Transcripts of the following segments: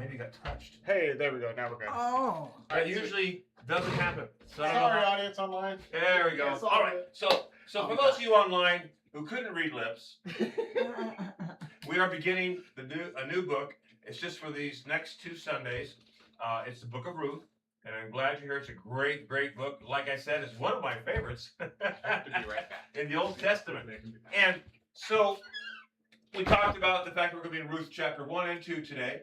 maybe got touched. Hey, there we go. Now we're good. Oh. That usually doesn't happen. So Sorry, audience online. there we go. Yes, All right. So for those of you online who couldn't read lips, we are beginning a new book. It's just for these next 2 Sundays. It's the Book of Ruth, and I'm glad you're here. It's a great, great book. Like I said, it's one of my favorites To be right back. in the Old Testament. And so we talked about the fact that we're going to be in Ruth chapter 1 and 2 today,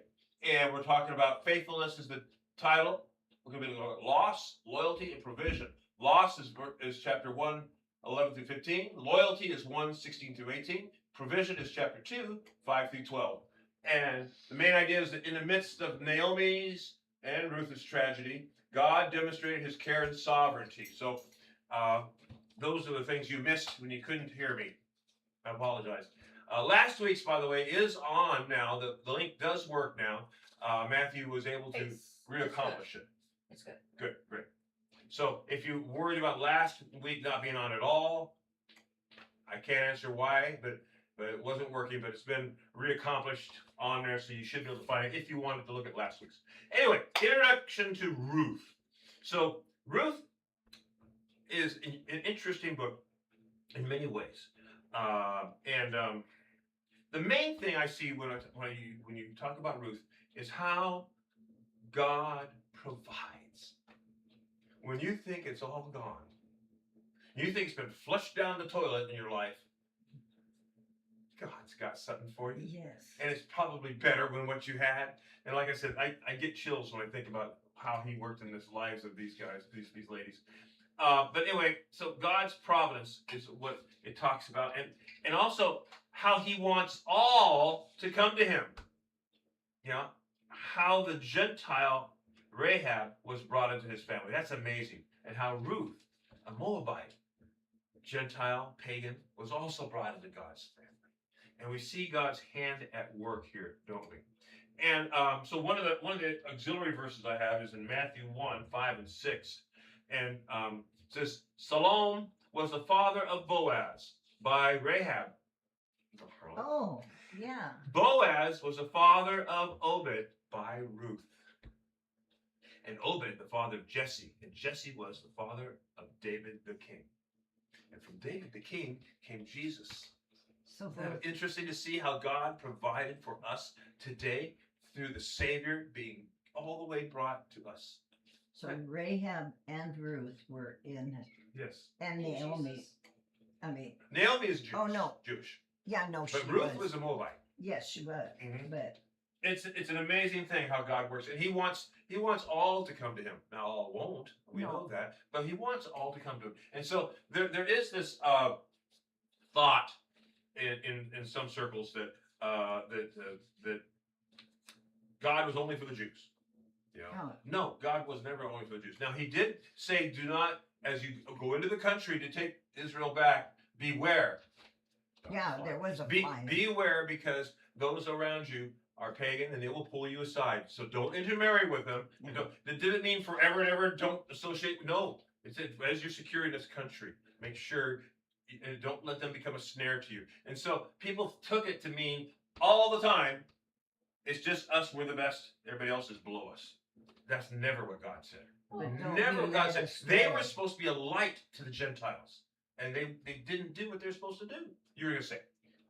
and we're talking about faithfulness is the title. We're going to be looking at loss, loyalty, and provision. Loss is chapter 1, 11 through 15. Loyalty is 1, 16 through 18. Provision is chapter 2, 5 through 12. And the main idea is that in the midst of Naomi's and Ruth's tragedy, God demonstrated his care and sovereignty. So those are the things you missed when you couldn't hear me. I apologize. Last week's, by the way, is on now. The link does work now. Matthew was able to reaccomplish it. It's good. Good, great. So if you worried about last week not being on at all, I can't answer why, but it wasn't working, but it's been reaccomplished on there, so you should be able to find it if you wanted to look at last week's. Anyway, introduction to Ruth. So Ruth is an interesting book in many ways. The main thing I see when you talk about Ruth is how God provides. When you think it's all gone, you think it's been flushed down the toilet in your life, God's got something for you. Yes. And it's probably better than what you had. And like I said, I get chills when I think about how he worked in the lives of these guys, these ladies. But anyway, so God's providence is what it talks about. And also how he wants all to come to him. You know, how the Gentile Rahab was brought into his family. That's amazing. And how Ruth, a Moabite, Gentile, pagan, was also brought into God's family. And we see God's hand at work here, don't we? And so one of the auxiliary verses I have is in Matthew 1, 5 and 6. And it says, Salom was the father of Boaz by Rahab. Oh, yeah. Boaz was the father of Obed by Ruth. And Obed, the father of Jesse. And Jesse was the father of David the king. And from David the king came Jesus. So Interesting to see how God provided for us today through the Savior being all the way brought to us. So Rahab and Ruth were in, Yes. and Naomi. I mean, Naomi is Jewish. Oh, no. Jewish. yeah, no, she But Ruth was a Moabite. Yes, she was. Mhm. But It's an amazing thing how God works, and He wants all to come to Him. Now all won't, we know that, but He wants all to come to Him. And so there is this thought in some circles that that God was only for the Jews. You know? Oh. No, God was never only for the Jews. Now He did say, "Do not, as you go into the country to take Israel back, beware." yeah, there was a fine. Beware, because those around you are pagan and they will pull you aside. So don't intermarry with them. You know, that didn't mean forever and ever don't associate. No, it said as you're securing this country, make sure and don't let them become a snare to you. And so people took it to mean all the time, it's just us, we're the best, everybody else is below us. That's never what God said. Never what God said. They were supposed to be a light to the Gentiles. And they didn't do what they're supposed to do. You were going to say.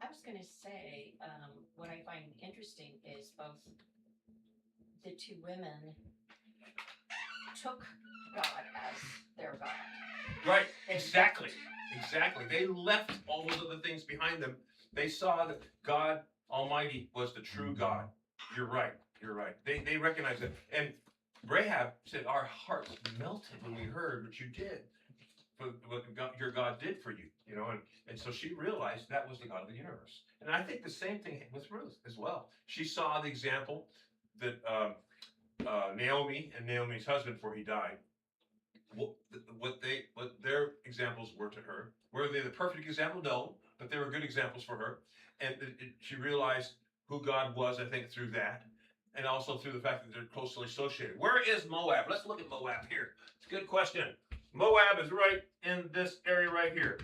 I was going to say, what I find interesting is both the two women took God as their God. Right, exactly. They left all those other things behind them. They saw that God Almighty was the true God. You're right. They recognized it. And Rahab said, our hearts melted when we heard what you did. What your God did for you, you know, and so she realized that was the God of the universe. And I think the same thing with Ruth as well. She saw the example that Naomi and Naomi's husband, before he died, what their examples were to her. Were they the perfect example? No, but they were good examples for her. And she realized who God was, I think, through that, and also through the fact that they're closely associated. Where is Moab? Let's look at Moab here. It's a good question. Moab is right in this area right here.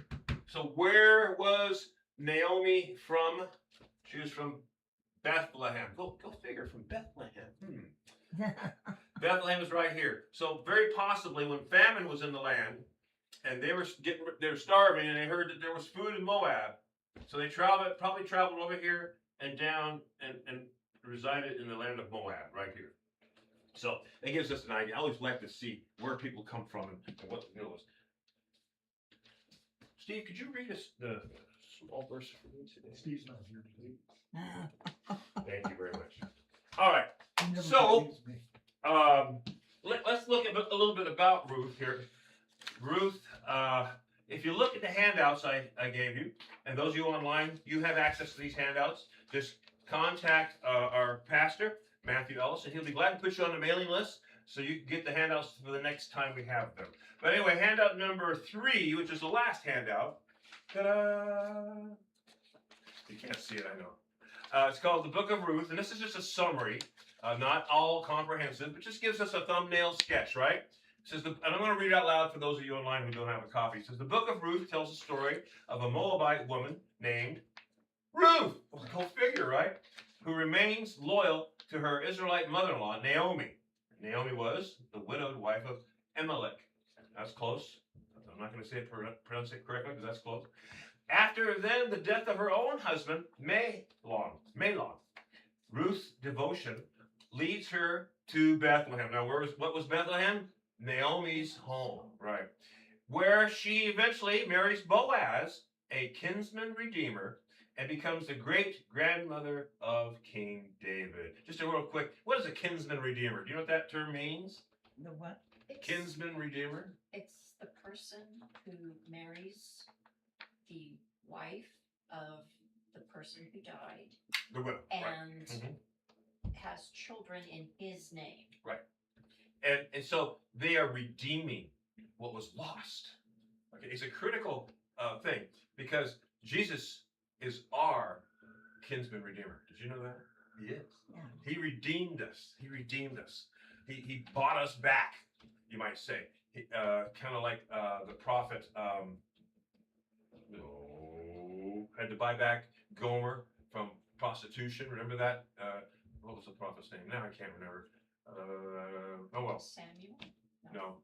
So where was Naomi from? She was from Bethlehem. Go figure, from Bethlehem. Bethlehem is right here. So very possibly when famine was in the land and they were starving and they heard that there was food in Moab, so they probably traveled over here and down and resided in the land of Moab right here. So it gives us an idea. I always like to see where people come from and what the deal is. Steve, could you read us the small verse for me today? Steve's not here today. Thank you very much. All right. So, let's look at a little bit about Ruth here. Ruth, if you look at the handouts I gave you, and those of you online, you have access to these handouts. Just contact our pastor, Matthew Ellis, and he'll be glad to put you on the mailing list so you can get the handouts for the next time we have them. But anyway, handout number 3, which is the last handout. Ta-da! You can't see it, I know. It's called the Book of Ruth, and this is just a summary. Not all comprehensive, but just gives us a thumbnail sketch, right? It says, and I'm going to read it out loud for those of you online who don't have a copy. It says, the Book of Ruth tells the story of a Moabite woman named Ruth. Well, go figure, right? Who remains loyal to her Israelite mother-in-law, Naomi. Naomi was the widowed wife of Elimelech. That's close. I'm not going to say it, pronounce it correctly because that's close. After then the death of her own husband, Mahlon, Ruth's devotion leads her to Bethlehem. Now, what was Bethlehem? Naomi's home, right? Where she eventually marries Boaz, a kinsman redeemer, and becomes the great-grandmother of King David. Just a real quick, what is a kinsman redeemer? Do you know what that term means? The what? Kinsman redeemer? It's the person who marries the wife of the person who died The widow, right. and has children in his name. Right. And so they are redeeming what was lost. Okay, it's a critical thing because Jesus is our kinsman redeemer. Did you know that? He is. Yeah. He redeemed us. He redeemed us. He bought us back, you might say. Kind of like the prophet had to buy back Gomer from prostitution. Remember that? What was the prophet's name? Now I can't remember. Oh well. Samuel? No.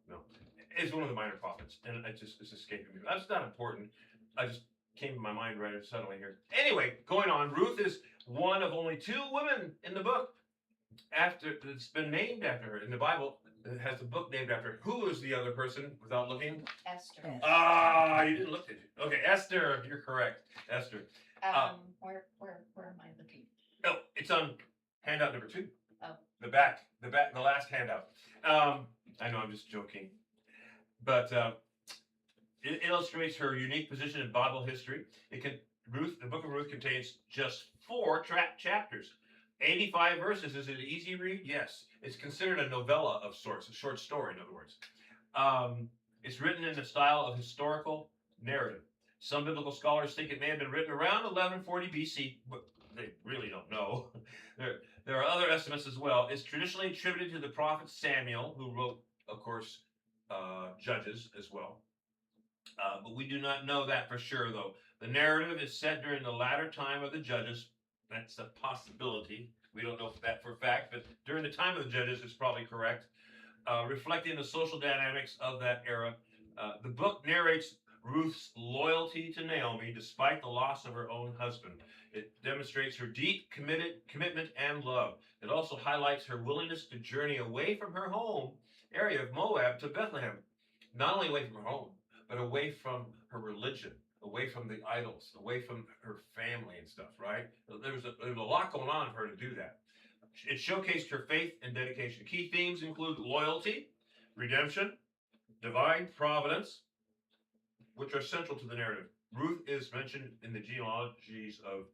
It's one of the minor prophets, and it's escaping me. That's not important. I just came to my mind right suddenly here. Anyway, going on, Ruth is one of only 2 women in the book that's been named after her. In the Bible, it has the book named after her. Who is the other person without looking? Esther. Yes. You didn't look, did you? Okay, Esther, you're correct. Esther. Where am I looking? Oh, it's on handout number 2. Oh. The back, the last handout. I know I'm just joking, but it illustrates her unique position in Bible history. The Book of Ruth contains just 4 chapters, 85 verses. Is it an easy read? Yes. It's considered a novella of sorts, a short story, in other words. It's written in the style of historical narrative. Some biblical scholars think it may have been written around 1140 BC, but they really don't know. There are other estimates as well. It's traditionally attributed to the prophet Samuel, who wrote, of course, Judges as well. But we do not know that for sure, though. The narrative is set during the latter time of the Judges. That's a possibility. We don't know that for a fact, but during the time of the Judges, it's probably correct. Reflecting the social dynamics of that era. The book narrates Ruth's loyalty to Naomi despite the loss of her own husband. It demonstrates her deep commitment and love. It also highlights her willingness to journey away from her home area of Moab to Bethlehem. Not only away from her home, but away from her religion, away from the idols, away from her family and stuff, right? There was a lot going on for her to do that. It showcased her faith and dedication. Key themes include loyalty, redemption, divine providence, which are central to the narrative. Ruth is mentioned in the genealogies of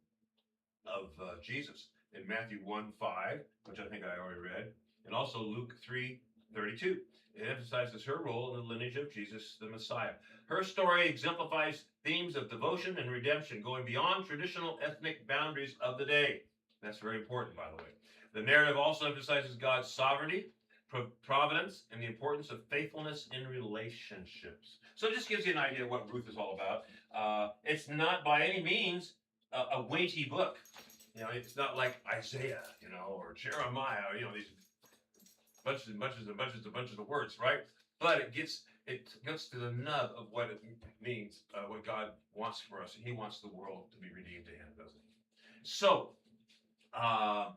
Jesus in Matthew 1:5, which I think I already read, and also Luke 3:32. It emphasizes her role in the lineage of Jesus, the Messiah. Her story exemplifies themes of devotion and redemption, going beyond traditional ethnic boundaries of the day. That's very important, by the way. The narrative also emphasizes God's sovereignty, providence, and the importance of faithfulness in relationships. So it just gives you an idea of what Ruth is all about. It's not by any means a weighty book. You know, it's not like Isaiah, you know, or Jeremiah, you know, these bunches and bunches and bunches and bunches of words, right? But it gets to the nub of what it means, what God wants for us. He wants the world to be redeemed to Him, doesn't He? So, I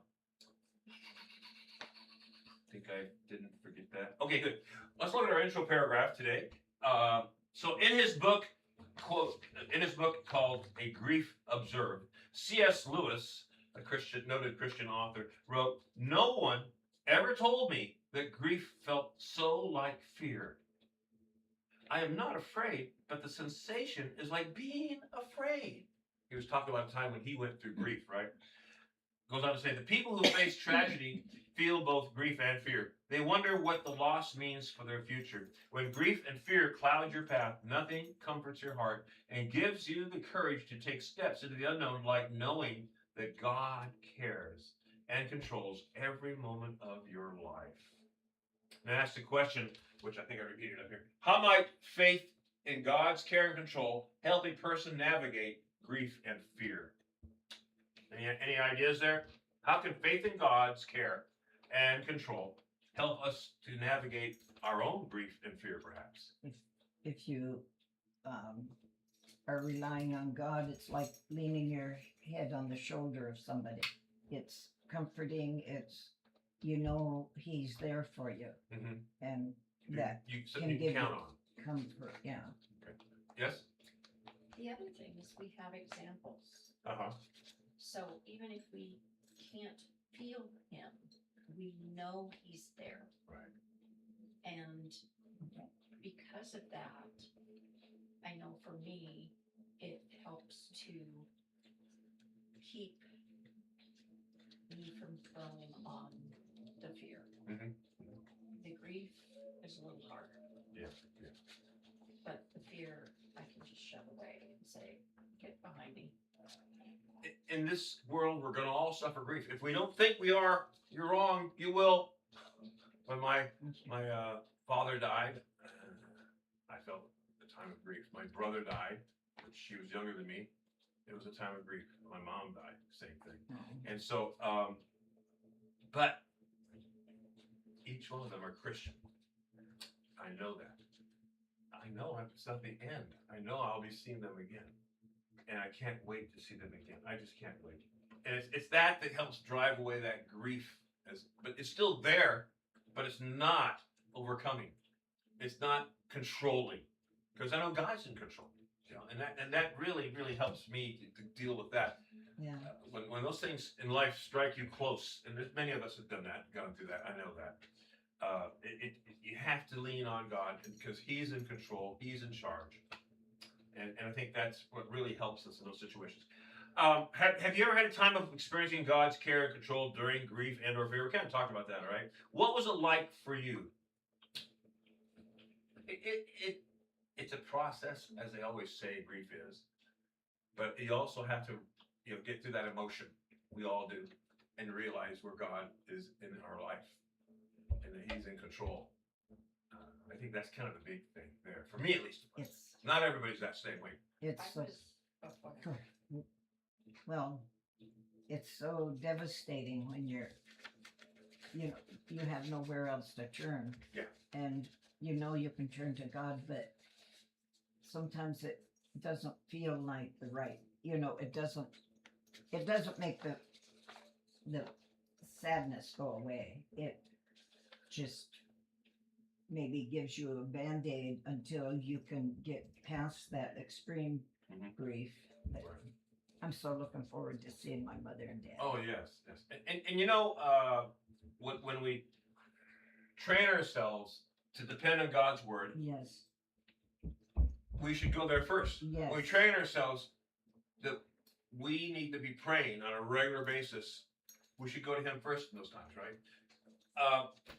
think I didn't forget that. Okay, good. Let's look at our intro paragraph today. So in his book, quote, in his book called A Grief Observed, C.S. Lewis, a noted Christian author, wrote, "No one ever told me that grief felt so like fear. I am not afraid, but the sensation is like being afraid." He was talking about a time when he went through grief, right? Goes on to say, the people who face tragedy feel both grief and fear. They wonder what the loss means for their future. When grief and fear cloud your path, nothing comforts your heart and gives you the courage to take steps into the unknown, like knowing that God cares and controls every moment of your life. And I asked a question, which I think I repeated up here. How might faith in God's care and control help a person navigate grief and fear? Any ideas there? How can faith in God's care and control help us to navigate our own grief and fear, perhaps? If you are relying on God, it's like leaning your head on the shoulder of somebody. It's comforting. It's, you know, He's there for you, Mm-hmm. and that Something you give can count you on. comfort. Yeah. Yes? The other thing is we have examples. Uh-huh. So even if we can't feel him, we know he's there. Right. And because of that, I know for me, it helps to keep me from throwing on the fear. Mm-hmm. The grief is a little harder. Yeah. But the fear, I can just shove away and say, get behind me. In this world, we're going to all suffer grief. If we don't think we are, you're wrong. You will. When my father died, I felt a time of grief. My brother died, which she was younger than me. It was a time of grief. My mom died, same thing. And so, but each one of them are Christian. I know that. I know it's not the end. I know I'll be seeing them again. And I can't wait to see them again. I just can't wait. And it's that helps drive away that grief. But it's still there, but it's not overcoming. It's not controlling. Because I know God's in control. You know, and that really, really helps me to deal with that. Yeah. When those things in life strike you close, and many of us have done that, gone through that, I know that. You have to lean on God because He's in control, He's in charge. And I think that's what really helps us in those situations. Have you ever had a time of experiencing God's care and control during grief and or fear? We kind of talked about that, all right? What was it like for you? It's a process, as they always say, grief is. But you also have to, get through that emotion. We all do, and realize where God is in our life, and that He's in control. I think that's kind of the big thing there, for me at least. It's Not everybody's that same way. it's I so, was, well, it's so devastating when you have nowhere else to turn. Yeah. And you can turn to God, but sometimes it doesn't feel like the right. It doesn't make the sadness go away. It just maybe gives you a band-aid until you can get past that extreme grief. But I'm so looking forward to seeing my mother and dad. Oh yes. And when we train ourselves to depend on God's word, Yes. we should go there first. Yes. When we train ourselves that we need to be praying on a regular basis, we should go to Him first in those times, right?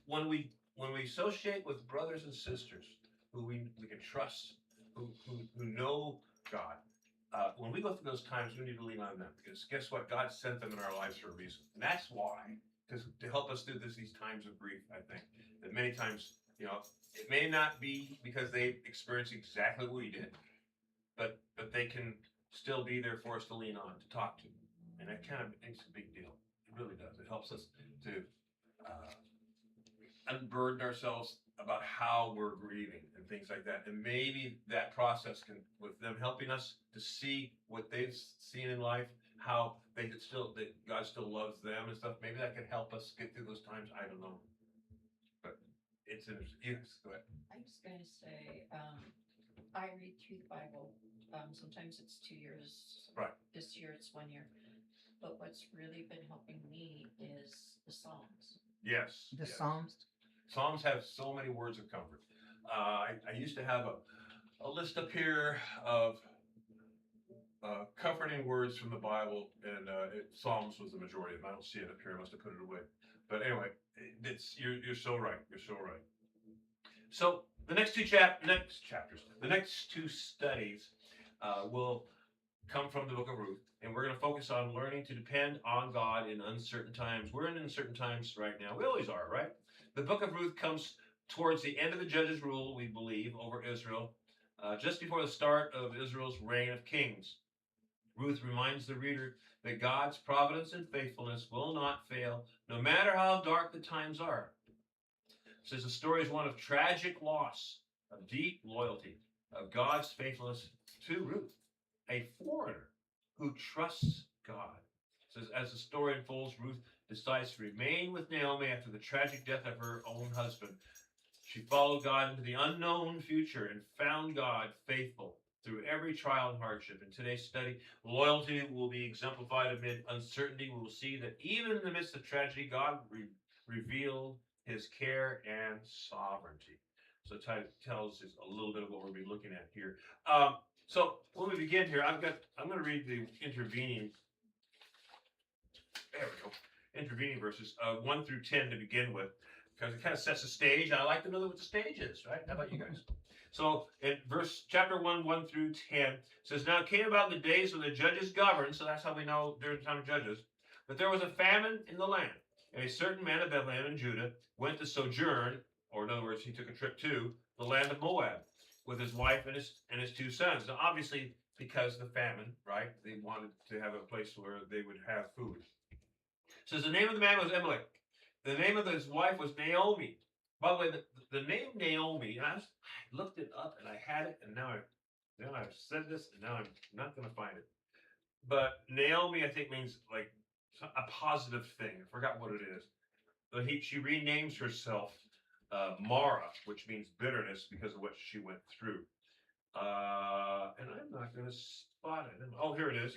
When we associate with brothers and sisters who we can trust, who know God, when we go through those times, we need to lean on them, because guess what? God sent them in our lives for a reason. And that's why, to help us through these times of grief, I think, that many times, it may not be because they experienced exactly what we did, but they can still be there for us to lean on, to talk to, And that kind of makes a big deal. It really does. It helps us to unburden ourselves about how we're grieving and things like that. And maybe that process can, with them helping us to see what they've seen in life, how they could still, that God still loves them and stuff. Maybe that could help us get through those times. I don't know. But it's interesting. Yes, go ahead. I'm just gonna say, I read through the Bible. Sometimes it's 2 years. Right. This year it's 1 year. But what's really been helping me is the Psalms. Yes. The yes. Psalms. Psalms have so many words of comfort. I used to have a list up here of comforting words from the Bible, and Psalms was the majority of them. I don't see it up here. I must have put it away. But anyway, you're so right. You're so right. So the next two chapters, the next two studies will come from the book of Ruth, and we're going to focus on learning to depend on God in uncertain times. We're in uncertain times right now. We always are, right? The book of Ruth comes towards the end of the judges' rule, we believe, over Israel, just before the start of Israel's reign of kings. Ruth reminds the reader that God's providence and faithfulness will not fail, no matter how dark the times are. It says the story is one of tragic loss, of deep loyalty, of God's faithfulness to Ruth, a foreigner who trusts God. It says as the story unfolds, Ruth decides to remain with Naomi after the tragic death of her own husband. She followed God into the unknown future and found God faithful through every trial and hardship. In today's study, loyalty will be exemplified amid uncertainty. We will see that even in the midst of tragedy, God revealed his care and sovereignty. So it tells us a little bit of what we'll be looking at here. So when we begin here, I'm going to read the intervening verses 1 through 10 to begin with, because it kind of sets the stage. I like to know what the stage is, right? How about you guys? So in chapter 1 through 10 says, now it came about the days when the judges governed, so that's how we know during the time of judges, but there was a famine in the land, and a certain man of Bethlehem in Judah went to sojourn, or in other words, he took a trip to the land of Moab with his wife and his two sons. Now obviously, because of the famine, right, they wanted to have a place where they would have food. It says the name of the man was Amalek. The name of his wife was Naomi. By the way, the name Naomi, and I looked it up and I had it, and now I've said this, and now I'm not going to find it. But Naomi, I think, means like a positive thing. I forgot what it is. But she renames herself Mara, which means bitterness because of what she went through. And I'm not going to spot it. Oh, here it is.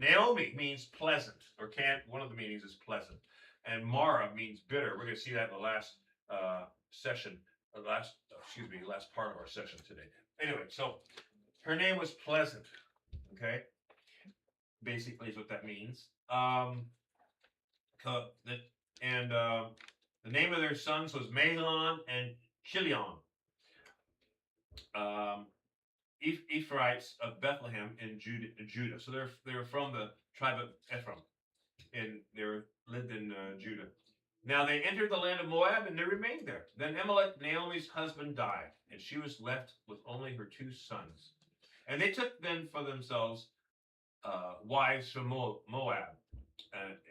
Naomi means pleasant, or one of the meanings is pleasant. And Mara means bitter. We're going to see that in the last last part of our session today. Anyway, so her name was Pleasant. Okay, basically is what that means. The name of their sons was Mahlon and Chilion. Ephraimites of Bethlehem in Judah. So they're from the tribe of Ephraim, and they lived in Judah. Now they entered the land of Moab, and they remained there. Then Amalek, Naomi's husband, died, and she was left with only her two sons. And they took then for themselves wives from Moab.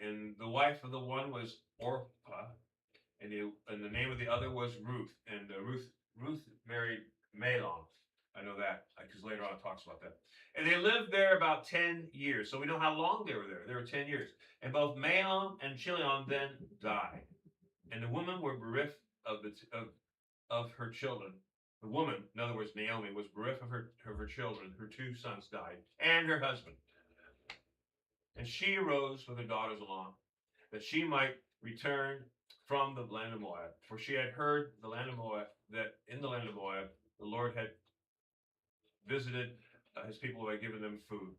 And the wife of the one was Orpah, and the name of the other was Ruth. And Ruth married Mahlon. I know that because later on it talks about that. And they lived there about 10 years. So we know how long they were there. They were 10 years. And both Mahlon and Chilion then died. And the women were bereft of her children. The woman, in other words, Naomi, was bereft of her children. Her two sons died, and her husband. And she arose with her daughters along, that she might return from the land of Moab. For she had heard that in the land of Moab, the Lord had visited his people by giving them food.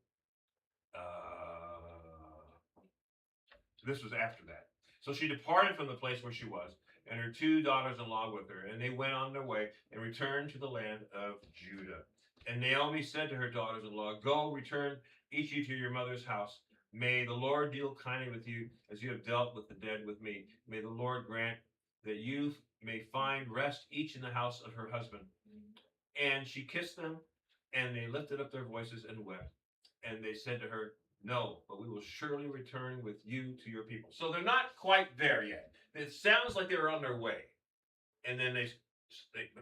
This was after that. So she departed from the place where she was, and her two daughters-in-law with her, and they went on their way and returned to the land of Judah. And Naomi said to her daughters-in-law, go, return each you to your mother's house. May the Lord deal kindly with you as you have dealt with the dead with me. May the Lord grant that you may find rest each in the house of her husband. And she kissed them, and they lifted up their voices and wept. And they said to her, No, but we will surely return with you to your people. So they're not quite there yet. It sounds like they were on their way. And then they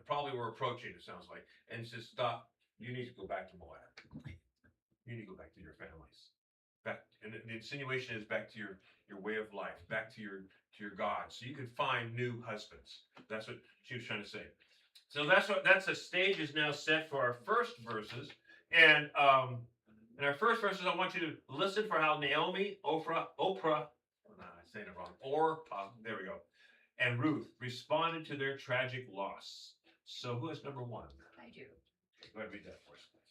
probably were approaching, it sounds like. And he says, stop. You need to go back to Moab. You need to go back to your families. Back, and the insinuation is back to your way of life, back to your God. So you can find new husbands. That's what she was trying to say. So that's a stage is now set for our first verses. And in our first verses, I want you to listen for how Naomi, Oprah, I'm saying it wrong, Orpah, there we go, and Ruth responded to their tragic loss. So who is number one? I do. Go ahead and read that for us, please.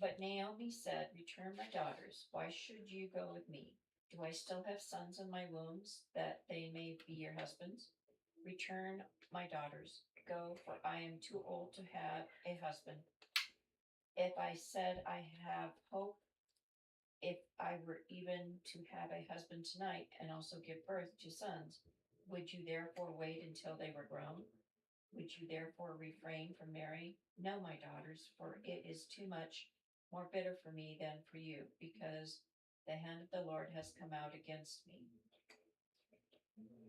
But Naomi said, return my daughters. Why should you go with me? Do I still have sons in my wombs that they may be your husbands? Return my daughters. Go, for I am too old to have a husband. If I said I have hope, if I were even to have a husband tonight and also give birth to sons, would you therefore wait until they were grown? Would you therefore refrain from marrying? No, my daughters, for it is too much more bitter for me than for you, because the hand of the Lord has come out against me.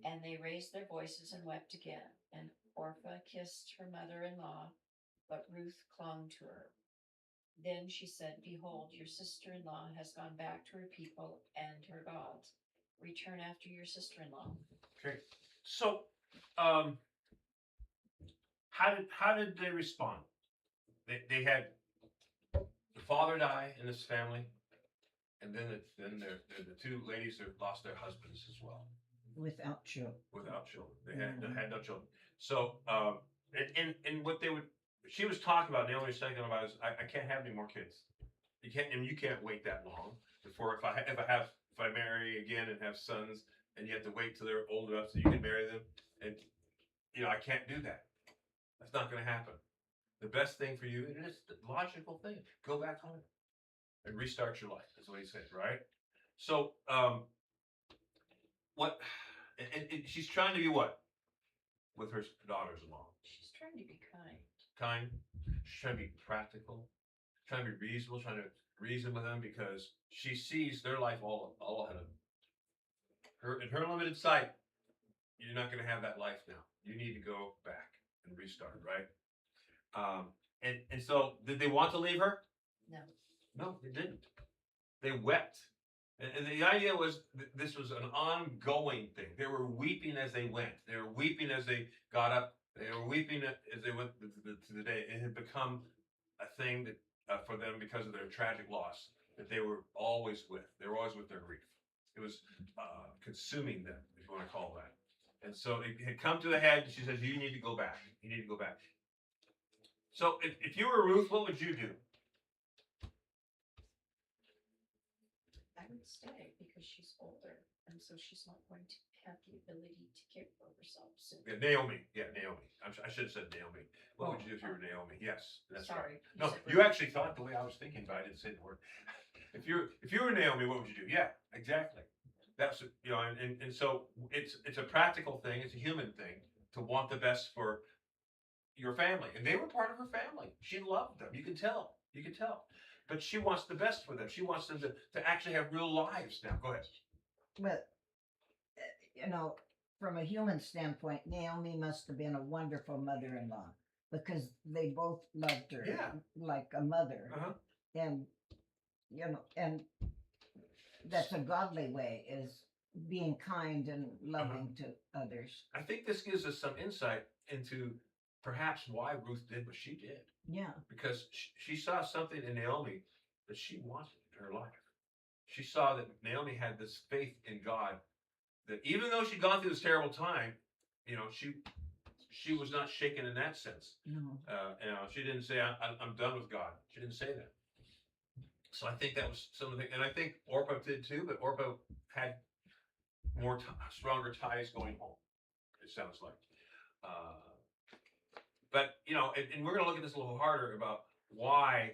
And they raised their voices and wept again. And Orpah kissed her mother-in-law, but Ruth clung to her. Then she said, behold, your sister-in-law has gone back to her people and her gods. Return after your sister-in-law. Okay. So, how did they respond? They had the father die in this family, and then the two ladies that lost their husbands as well. Without children. Without children. They had no children. So, and what they would, she was talking about, Naomi was talking about, is I can't have any more kids. You can't wait that long before if I marry again and have sons, and you have to wait till they're old enough so you can marry them, and I can't do that. That's not going to happen. The best thing for you, and it's the logical thing, go back home and restart your life. That's what he said, right? So, and she's trying to be what? With her daughters-in-law. She's trying to be kind. Kind. She's trying to be practical. Trying to be reasonable. Trying to reason with them because she sees their life all ahead of her. In her limited sight, you're not going to have that life now. You need to go back and restart, right? And so, did they want to leave her? No. No, they didn't. They wept. And the idea was this was an ongoing thing. They were weeping as they went. They were weeping as they got up. They were weeping as they went to the day. It had become a thing that for them because of their tragic loss that they were always with. They were always with their grief. It was consuming them, if you want to call that. And so it had come to the head. She says, "You need to go back. You need to go back." So if you were Ruth, what would you do? I would stay because she's older, and so she's not going to have the ability to care for herself soon. Yeah, Naomi. Yeah, Naomi. I should have said Naomi. What would you do if you were Naomi? Yes, that's Sorry. right. No, said you Ruth. actually thought the way I was thinking, but I didn't say the word. If you were Naomi, what would you do? Yeah, exactly. That's and so it's a practical thing. It's a human thing to want the best for your family, and they were part of her family. She loved them. You can tell. You can tell. But she wants the best for them. She wants them to actually have real lives now. Go ahead. But, from a human standpoint, Naomi must have been a wonderful mother-in-law because they both loved her like a mother. Uh-huh. And, and that's a godly way, is being kind and loving to others. I think this gives us some insight into perhaps why Ruth did what she did. Yeah. Because she saw something in Naomi that she wanted in her life. She saw that Naomi had this faith in God that even though she'd gone through this terrible time, she was not shaken in that sense. No. She didn't say, I'm done with God. She didn't say that. So I think that was something, and I think Orpah did too, but Orpah had more stronger ties going home, it sounds like. But, and we're going to look at this a little harder about why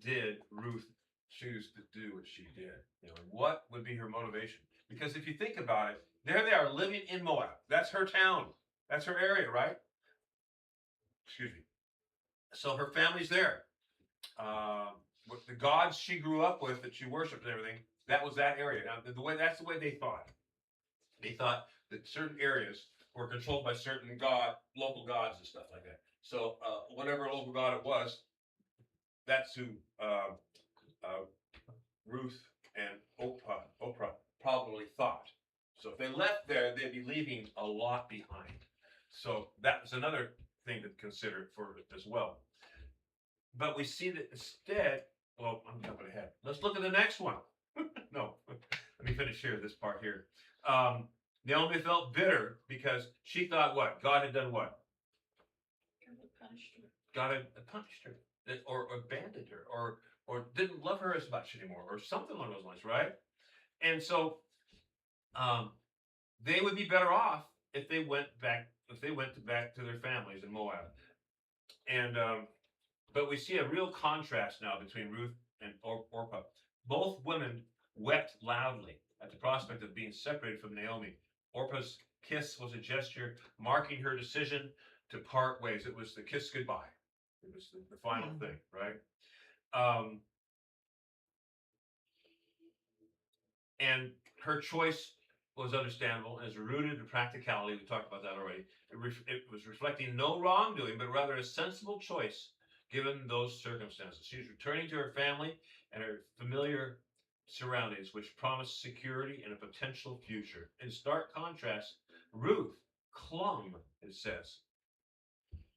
did Ruth choose to do what she did? What would be her motivation? Because if you think about it, there they are living in Moab. That's her town. That's her area, right? Excuse me. So her family's there. what the gods she grew up with that she worshipped and everything, that was that area. Now, that's the way they thought. They thought that certain areas were controlled by certain local gods and stuff like that. So whatever local god it was, that's who Ruth and Oprah probably thought. So if they left there, they'd be leaving a lot behind. So that was another thing to consider for it as well. But we see that instead, well, I'm jumping ahead. Let's look at the next one. No, let me finish here, this part here. Naomi felt bitter because she thought what? God had done what? God had punished her or abandoned her or didn't love her as much anymore or something along those lines, right? And so they would be better off if they went back to their families in Moab. And but we see a real contrast now between Ruth and Orpah. Both women wept loudly at the prospect of being separated from Naomi. Orpah's kiss was a gesture marking her decision to part ways. It was the kiss goodbye. It was the final thing, right? And her choice was understandable and is rooted in practicality. We talked about that already. It was reflecting no wrongdoing, but rather a sensible choice given those circumstances. She was returning to her family and her familiar surroundings, which promised security and a potential future. In stark contrast, Ruth clung, it says.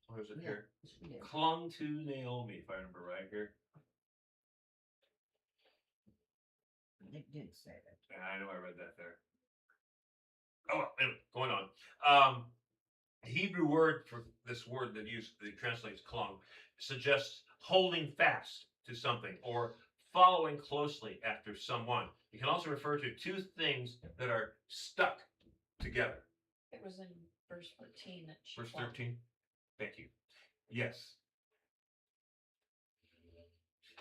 What is it here? Clung to Naomi, if I remember right here. It did say that. Yeah, I know I read that there. Oh, anyway, going on. The Hebrew word for this word that translates clung suggests holding fast to something or following closely after someone. It can also refer to two things that are stuck together. It was in verse 13 that she Verse clung. 13. Thank you. Yes.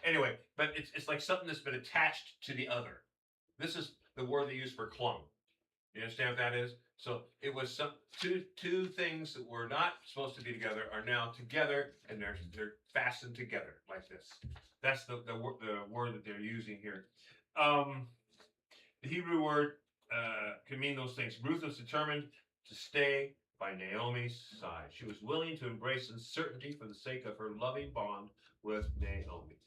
Anyway, but it's like something that's been attached to the other. This is the word they use for clung. You understand what that is? So it was two things that were not supposed to be together are now together, and they're fastened together like this. That's the word that they're using here. The Hebrew word can mean those things. Ruth was determined to stay by Naomi's side. She was willing to embrace uncertainty for the sake of her loving bond with Naomi.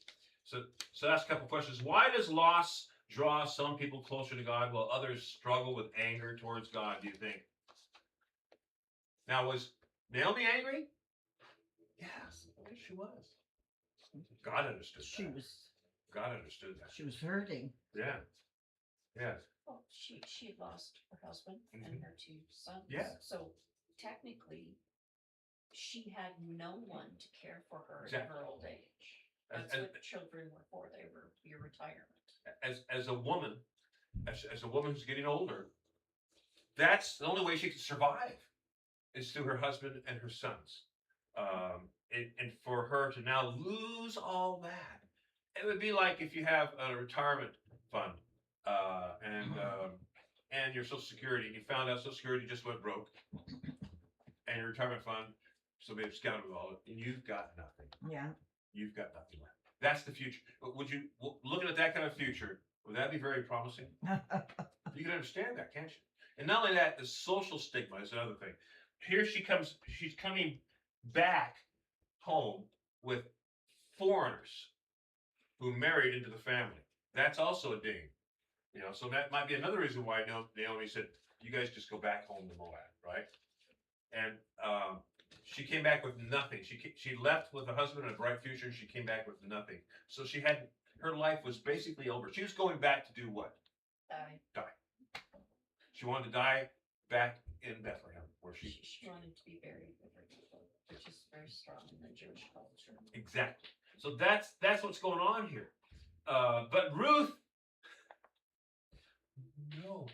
So that's a couple questions. Why does loss draw some people closer to God while others struggle with anger towards God, do you think? Now, was Naomi angry? Yes, she was. God understood that. God understood that. She was hurting. Yeah. Yes. Well, she had lost her husband and her two sons. Yeah. So technically, she had no one to care for her in Exactly. her old age. That's what children were for. They were your retirement. As a woman who's getting older, that's the only way she can survive is through her husband and her sons. And for her to now lose all that, it would be like if you have a retirement fund and your Social Security, you found out Social Security just went broke, and your retirement fund, somebody absconded with all of it, and you've got nothing. Yeah. You've got nothing left. That's the future. Would you, looking at that kind of future, would that be very promising? You can understand that, can't you? And not only that, the social stigma is another thing. Here she's coming back home with foreigners who married into the family. That's also a ding. You know, so that might be another reason why Naomi said, you guys just go back home to Moab, right? And she came back with nothing. She left with a husband and a bright future, and she came back with nothing. So her life was basically over. She was going back to do what? Die. She wanted to die back in Bethlehem, where she wanted to be buried with her people, which is very strong in the Jewish culture. Exactly. So that's what's going on here. But Ruth, no,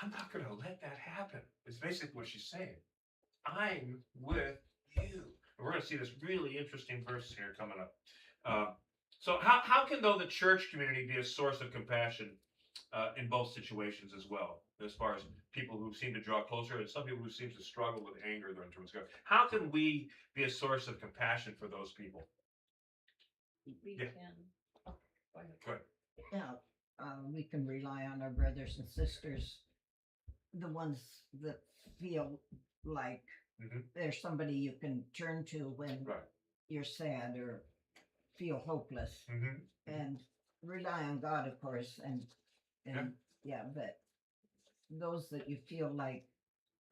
I'm not going to let that happen. It's basically what she's saying. I'm with you. And we're going to see this really interesting verse here coming up. So how can, though, the church community be a source of compassion in both situations as well, as far as people who seem to draw closer and some people who seem to struggle with anger towards God? How can we be a source of compassion for those people? we Yeah. can, oh, go ahead. Good. Yeah, we can rely on our brothers and sisters, the ones that feel like Mhm. there's somebody you can turn to when Right. you're sad or feel hopeless, Mm-hmm. and rely on God, of course, and yeah, but those that you feel like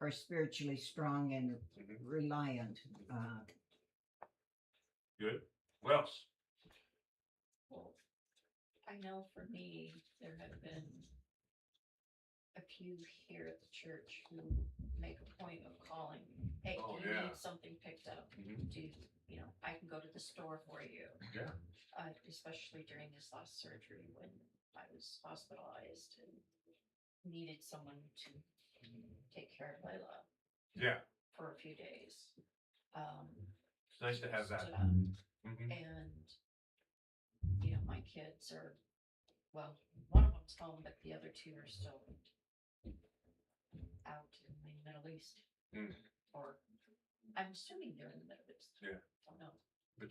are spiritually strong and Mhm. reliant, Good. What else? Well, I know for me, there have been a few here at the church who make a point of calling, hey, Oh, do you yeah. need something picked up? Mhm. Do, you know, I can go to the store for you. Yeah. Especially during this last surgery when I was hospitalized and needed someone to take care of Layla Yeah. for a few days. It's nice to have that. just, Mm-hmm. And, you know, my kids are, well, one of them's home, but the other two are still out in the Middle East. Mm. Or, I'm assuming they're in the Middle East. Yeah. Don't know. But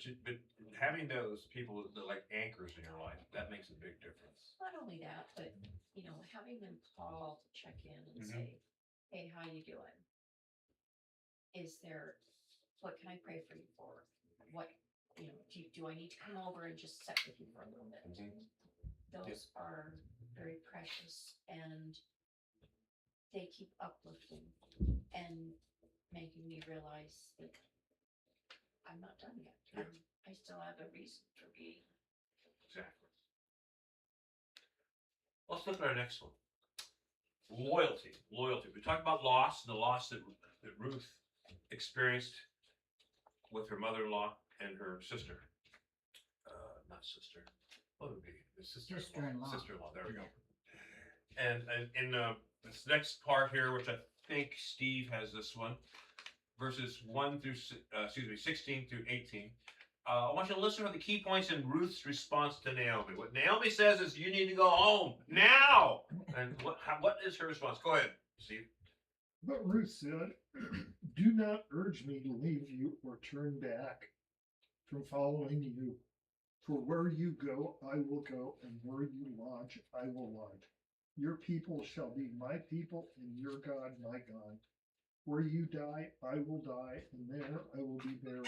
having those people that like anchors in your life, that makes a big difference. Not only that, but, you know, having them call to check in and Mhm. say, hey, how you doing? Is there, what can I pray for you for? What, you know, do I need to come over and just sit with you for a little bit? Mhm. Those are very precious, and they keep uplifting and making me realize that I'm not done yet. Yeah. I still have a reason for being. Exactly. Let's look at our next one. Loyalty. Loyalty. We talked about loss, and the loss that Ruth experienced with her mother-in-law and her sister. Not sister. What would it be? The Sister-in-law. Sister-in-law. There we go. And in this next part here, which I think Steve has this one, verses 16 through 18. I want you to listen to the key points in Ruth's response to Naomi. What Naomi says is, you need to go home now. And what is her response? Go ahead, Steve. But Ruth said, do not urge me to leave you or turn back from following you. For where you go, I will go, and where you lodge, I will lodge. Your people shall be my people, and your God my God. Where you die, I will die, and there I will be buried.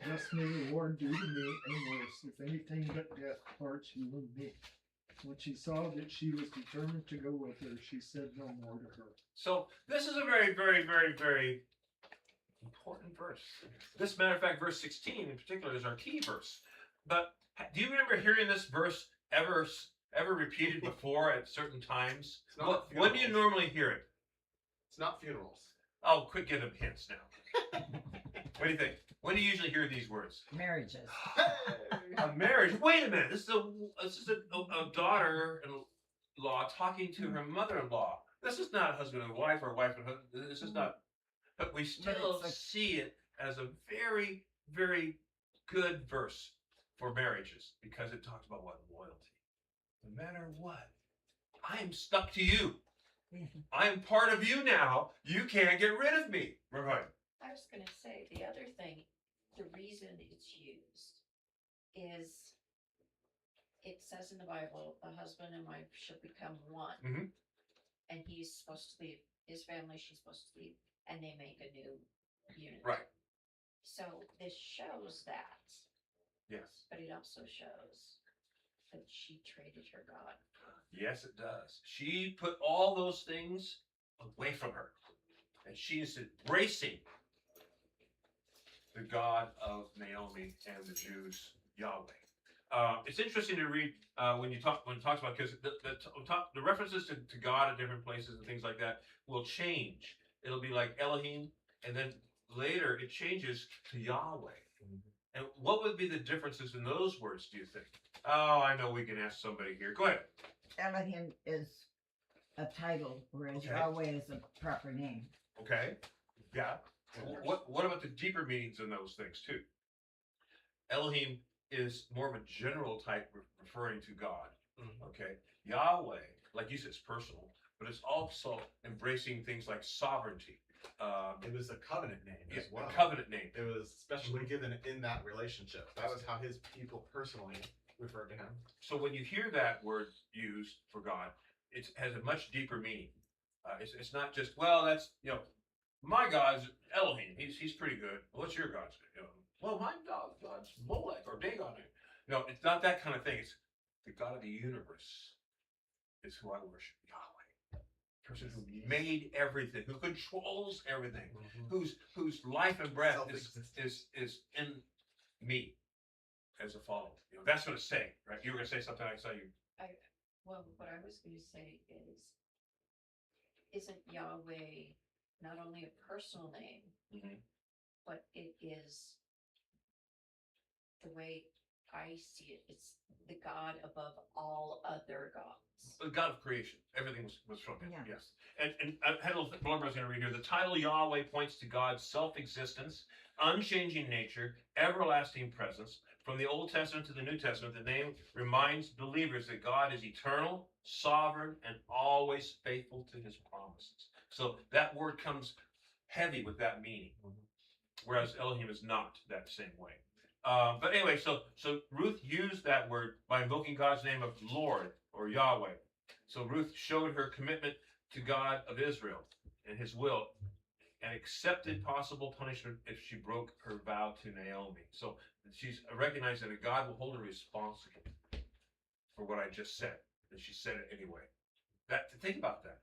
Thus may the Lord do to me and worse, if anything but death parts you and me. When she saw that she was determined to go with her, she said no more to her. So this is a very, very, very, very important verse. This, matter of fact, verse 16 in particular is our key verse. But do you remember hearing this verse ever repeated before at certain times? It's not When do you funerals. normally hear it? It's not funerals. Oh, quit giving hints now. What do you think? When do you usually hear these words? marriages. A marriage. Wait a minute. This is a daughter-in-law talking to her mother-in-law. This is not husband and wife or wife and husband. This is not. But we still see it as a very, very good verse for marriages because it talks about what? Loyalty. No matter what, I am stuck to you. I am part of you now. You can't get rid of me. Right. I was going to say, the other thing, the reason it's used is, it says in the Bible, the husband and wife should become one. Mhm. And he's supposed to leave his family, she's supposed to leave, and they make a new unit. Right. So this shows that, Yes. but it also shows that she traded her God. Yes, it does. She put all those things away from her. And she is embracing the God of Naomi and the Jews, Yahweh. It's interesting to read when it talks about, because the references to God at different places and things like that will change. It'll be like Elohim, and then later it changes to Yahweh. And what would be the differences in those words, do you think? Oh, I know we can ask somebody here. Go ahead. Elohim is a title, whereas Okay. Yahweh is a proper name. Okay. Yeah. What about the deeper meanings in those things too? Elohim is more of a general type referring to God. Okay. Yahweh, like you said, is personal, but it's also embracing things like sovereignty. It was a covenant name yeah, as well. a covenant name. It was specially given in that relationship. That was how his people personally referred to him. So when you hear that word used for God, it has a much deeper meaning. It's not just, well, that's, my God's Elohim. He's pretty good. Well, what's your God's? Well, my God's Molech or Dagon. No, it's not that kind of thing. It's the God of the universe is who I worship, Yahweh. Person who made everything, who controls everything, whose life and breath is in me as a follower. That's what it's saying, right? You were going to say something. I saw you. Well, what I was going to say isn't Yahweh not only a personal name, but it is the way I see it. It's the God above all other gods. The God of creation. Everything was from him. Yeah. Yes. And I had a little blurb I was going to read here. The title Yahweh points to God's self-existence, unchanging nature, everlasting presence. From the Old Testament to the New Testament, the name reminds believers that God is eternal, sovereign, and always faithful to his promises. So that word comes heavy with that meaning, whereas Elohim is not that same way. But anyway, so Ruth used that word by invoking God's name of Lord or Yahweh. So Ruth showed her commitment to God of Israel and his will and accepted possible punishment if she broke her vow to Naomi. So she's recognizing that God will hold her responsible for what I just said, and she said it anyway. Think about that.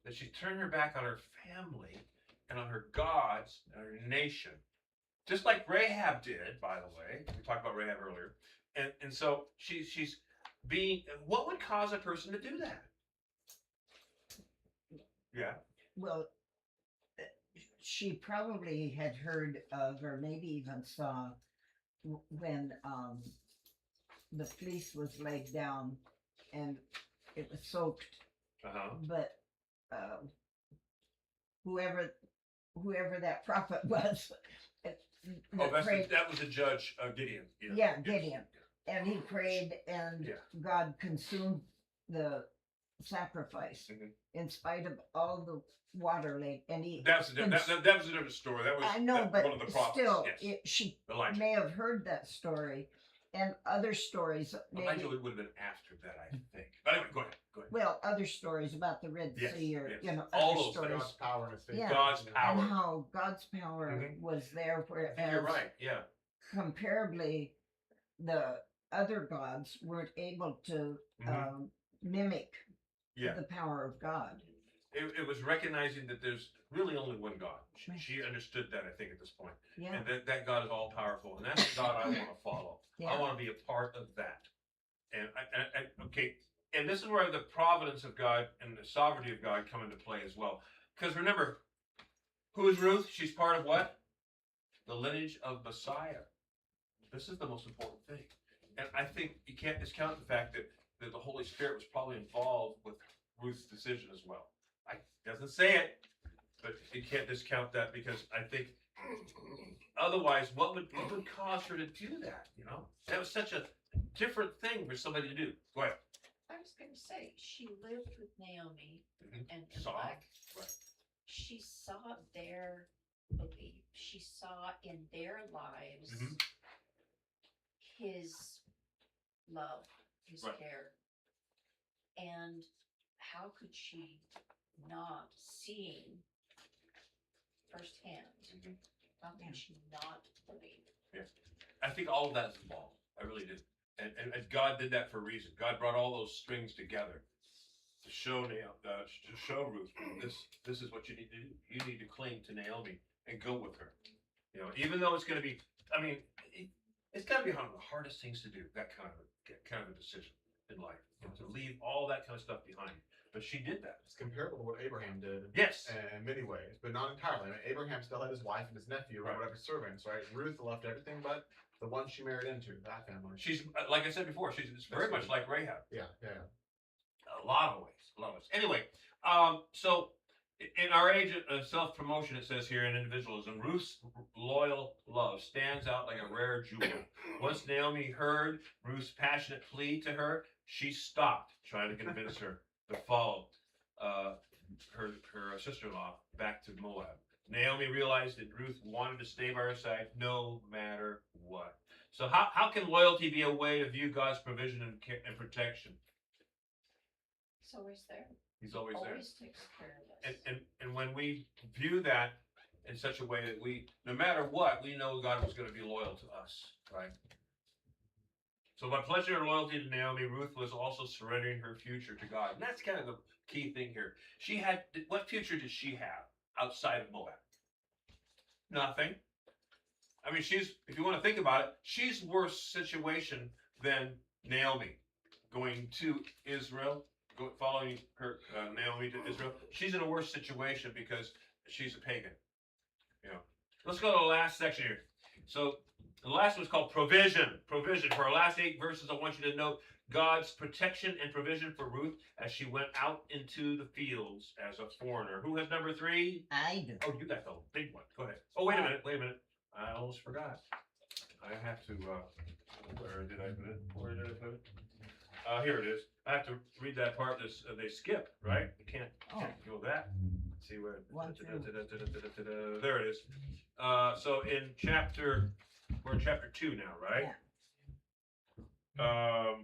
That she turned her back on her family and on her gods and her nation. Just like Rahab did, by the way. We talked about Rahab earlier. And so she's being, what would cause a person to do that? Yeah. Well, she probably had heard of, or maybe even saw, when the fleece was laid down and it was soaked. But whoever that prophet was, that was the judge, Gideon. Yeah, Gideon. And he prayed, and God consumed the sacrifice in spite of all the water laid. And that was a different story. That was I know, but one of the prophets. still, Yes. She Elijah. may have heard that story, and other stories. Elijah would have been after that, I think. But anyway, go ahead. Well, other stories about the Red Sea, or all other those stories. God's power and his faith. Yeah. God's power. And how God's power was there, whereas You're right. Yeah. comparably, the other gods weren't able to mimic the power of God. It was recognizing that there's really only one God. She understood that, I think, at this point. Yeah. And that God is all powerful. And that's the God I want to follow. I want to be a part of that. And okay. And this is where the providence of God and the sovereignty of God come into play as well. Because remember, who is Ruth? She's part of what? The lineage of Messiah. This is the most important thing. And I think you can't discount the fact that the Holy Spirit was probably involved with Ruth's decision as well. It doesn't say it, but you can't discount that, because I think otherwise, what would cause her to do that? That was such a different thing for somebody to do. Go ahead. I was going to say, she lived with Naomi and Saw. Elimelech. Right. She saw their belief. She saw in their lives his love, his care. And how could she not, seeing firsthand, how can she not believe? Yeah. I think all of that is involved. I really do. And God did that for a reason. God brought all those strings together to show Ruth, this is what you need to do. You need to cling to Naomi and go with her. Even though it's going to be, it's got to be one of the hardest things to do. That kind of a decision in life, to leave all that kind of stuff behind. But she did that. It's comparable to what Abraham did. Yes. In many ways, but not entirely. Abraham still had his wife and his nephew and whatever servants, right? Ruth left everything but the one she married into, that family. She's, like I said before, she's very much like Rahab. Yeah. A lot of ways. Anyway, so in our age of self-promotion, it says here in individualism, Ruth's loyal love stands out like a rare jewel. Once Naomi heard Ruth's passionate plea to her, she stopped trying to convince her to follow her sister-in-law back to Moab. Naomi realized that Ruth wanted to stay by her side no matter what. So how can loyalty be a way to view God's provision and protection? It's always there. He's always there. Always takes care of us. And when we view that in such a way that we, no matter what, we know God was going to be loyal to us, right? So by pledging her loyalty to Naomi, Ruth was also surrendering her future to God. And that's kind of the key thing here. What future did she have outside of Moab? Nothing. I mean, if you want to think about it, she's worse situation than Naomi going to Israel, following her Naomi to Israel. She's in a worse situation because she's a pagan. You know. Let's go to the last section here. So the last one's called provision. Provision. For our last 8 verses, I want you to note God's protection and provision for Ruth as she went out into the fields as a foreigner. Who has number 3? I do. Oh, you got the big one. Go ahead. Oh, wait a minute. I almost forgot. I have to, where did I put it? Here it is. I have to read that part they skip, right? You can't go that. Let's see where. There it is. So we're in chapter 2 now, right? Yeah.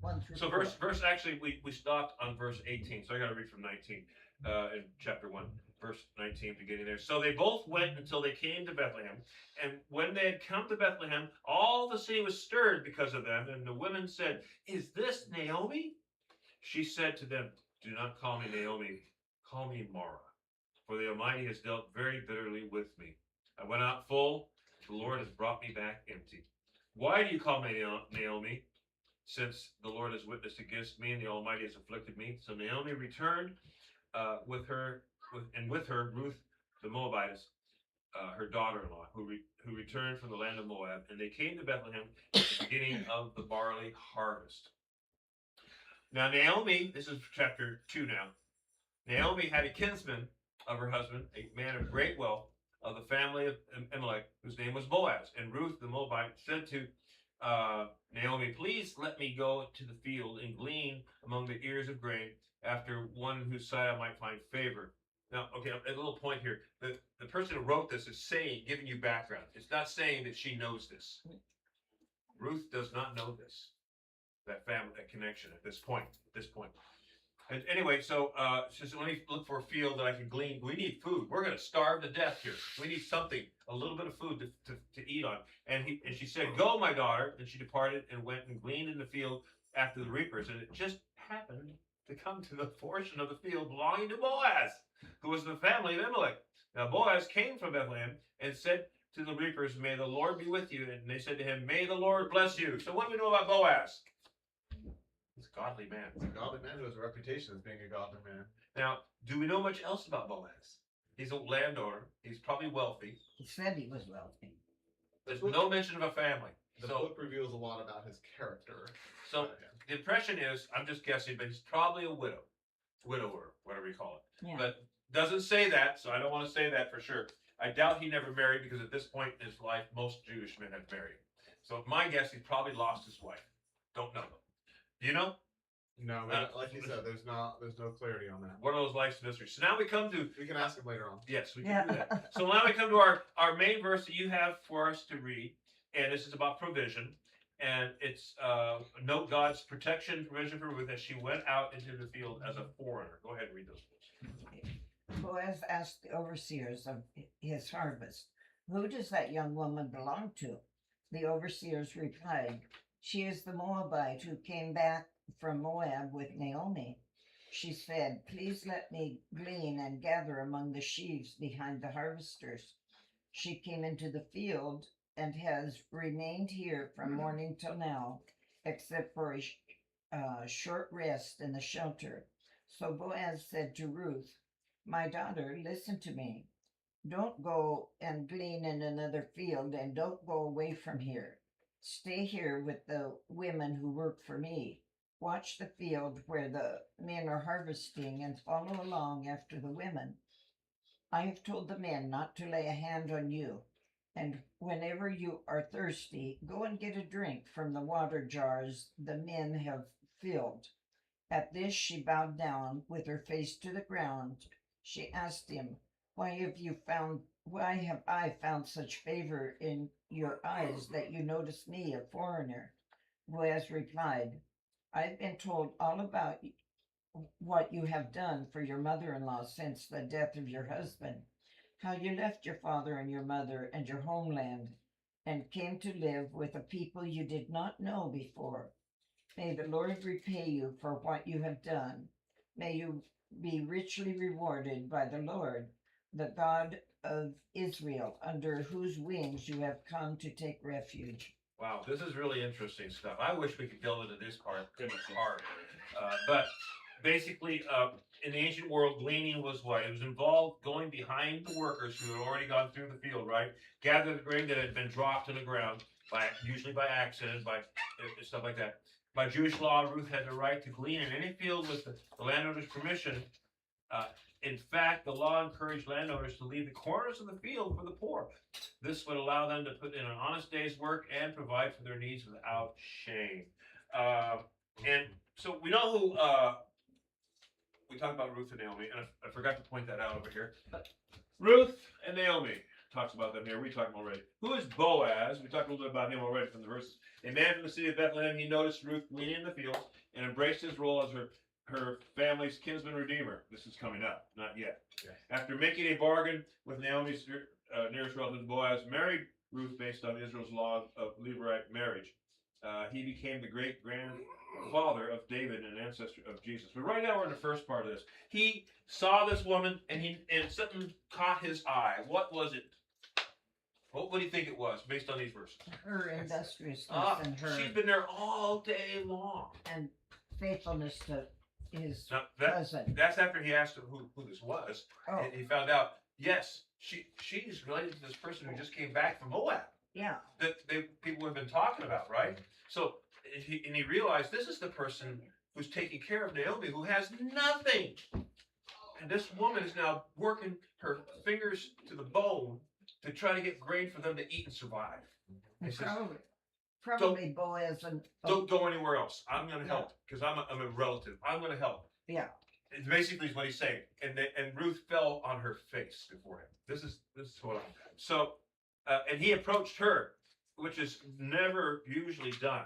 1 through So 4. verse actually we stopped on verse 18, so I got to read from 19 in chapter 1, verse 19, beginning there. So they both went until they came to Bethlehem, and when they had come to Bethlehem, all the city was stirred because of them, and the women said, "Is this Naomi?" She said to them, "Do not call me Naomi, call me Mara, for the Almighty has dealt very bitterly with me. I went out full, the Lord has brought me back empty. Why do you call me Naomi? Since the Lord has witnessed against me and the Almighty has afflicted me." So Naomi returned with her Ruth the Moabitess, her daughter-in-law, who returned from the land of Moab, and they came to Bethlehem at the beginning of the barley harvest. Now Naomi, this is chapter 2 now. Naomi had a kinsman of her husband, a man of great wealth, of the family of Amalek, whose name was Boaz. And Ruth the Moabite said to Naomi, "Please let me go to the field and glean among the ears of grain after one whose sight I might find favor." Now, okay, a little point here. The person who wrote this is giving you background. It's not saying that she knows this. Ruth does not know this, that family, that connection at this point. And anyway, so she says, "Let me look for a field that I can glean. We need food. We're going to starve to death here. We need something, a little bit of food to eat on." And she said, "Go, my daughter." And she departed and went and gleaned in the field after the reapers. And it just happened to come to the portion of the field belonging to Boaz, who was the family of Amalek. Now Boaz came from Bethlehem and said to the reapers, "May the Lord be with you." And they said to him, "May the Lord bless you." So what do we know about Boaz? He's a godly man. He's a godly man who has a reputation as being a godly man. Now, do we know much else about Boaz? He's a landowner. He's probably wealthy. He said he was wealthy. There's no mention of a family. The So, book reveals a lot about his character. so the impression is, I'm just guessing, but he's probably a widower, whatever you call it. Yeah. But doesn't say that, so I don't want to say that for sure. I doubt he never married because at this point in his life, most Jewish men have married. So my guess, he probably lost his wife. Don't know. Do you know? No, like you said, there's no clarity on that. One of those life's mysteries. So now we come to, We can ask him later on. yes, we can do that. So now we come to our main verse that you have for us to read, and this is about provision. And it's note God's protection, provision for Ruth as she went out into the field as a foreigner. Go ahead and read those. Boaz asked the overseers of his harvest, "Who does that young woman belong to?" The overseers replied, "She is the Moabite who came back from Moab with Naomi." She said, "Please let me glean and gather among the sheaves behind the harvesters." She came into the field and has remained here from morning till now, except for a short rest in the shelter. So Boaz said to Ruth, "My daughter, listen to me. Don't go and glean in another field, and don't go away from here. Stay here with the women who work for me. Watch the field where the men are harvesting and follow along after the women. I have told the men not to lay a hand on you. And whenever you are thirsty, go and get a drink from the water jars the men have filled. At this she bowed down with her face to the ground. She asked him, Why have I found such favor in your eyes that you notice me, a foreigner? Boaz replied, I've been told all about what you have done for your mother-in-law since the death of your husband, how you left your father and your mother and your homeland and came to live with a people you did not know before. May the Lord repay you for what you have done. May you be richly rewarded by the Lord, the God of Israel, under whose wings you have come to take refuge. Wow, this is really interesting stuff. I wish we could delve into this part. It's hard. But basically, in the ancient world, gleaning was what? It was involved going behind the workers who had already gone through the field, right? Gather the grain that had been dropped on the ground, usually by accident, by stuff like that. By Jewish law, Ruth had the right to glean in any field with the landowner's permission. In fact, the law encouraged landowners to leave the corners of the field for the poor. This would allow them to put in an honest day's work and provide for their needs without shame. And so we know who, we talked about Ruth and Naomi, and I forgot to point that out over here. Ruth and Naomi talks about them here. We talked them already. Who is Boaz? We talked a little bit about him already from the verses. A man from the city of Bethlehem, he noticed Ruth gleaning in the field and embraced his role as her family's kinsman redeemer. This is coming up, not yet. Yeah. After making a bargain with Naomi's nearest relative Boaz, married Ruth based on Israel's law of Levirate marriage. He became the great grandfather of David and ancestor of Jesus. But right now we're in the first part of this. He saw this woman and something caught his eye. What was it? What do you think it was based on these verses? Her industriousness and her She's been there all day long. and faithfulness to his Now, cousin. that's after he asked him who this was. Oh, And he found out, yes, she's related to this person who just came back from Moab yeah. that people have been talking about, right? So he realized this is the person who's taking care of Naomi, who has nothing. And this woman is now working her fingers to the bone to try to get grain for them to eat and survive. He says, Probably Boaz and don't go anywhere else. I'm going to help because I'm a relative. I'm going to help. yeah. It basically is what he's saying. And Ruth fell on her face before him. This is what I'm. So, and he approached her, which is never usually done.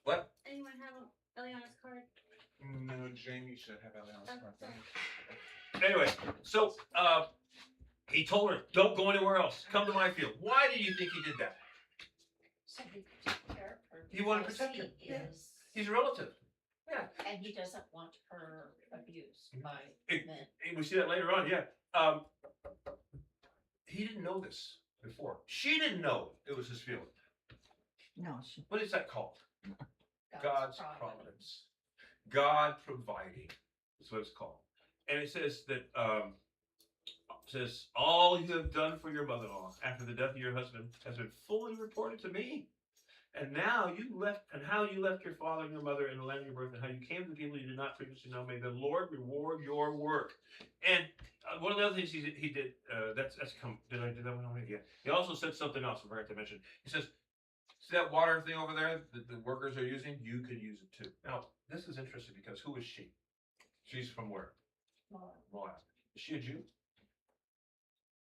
What? Anyone have Eliana's card? No, Jamie should have Eliana's card. Anyway, so he told her, "Don't go anywhere else. Come to my field." Why do you think he did that? So he took care of her. He wanted to because protect her. he Yeah. is- He's a relative. And he doesn't want her abused by It- men. And we see that later on. Yeah. He didn't know this before. She didn't know it was his field. No, What is that called? God's providence. God providing is what it's called. And it says that all you have done for your mother-in-law after the death of your husband has been fully reported to me. And now how you left your father and your mother in the land of your birth, and how you came to the people you did not previously know. May the Lord reward your work. And one of the other things he did, did I do that one already? Yeah. He also said something else I forgot to mention. He says, see that water thing over there that the workers are using? You could use it too. Now, this is interesting because who is she? She's from where? Moab. Is she a Jew?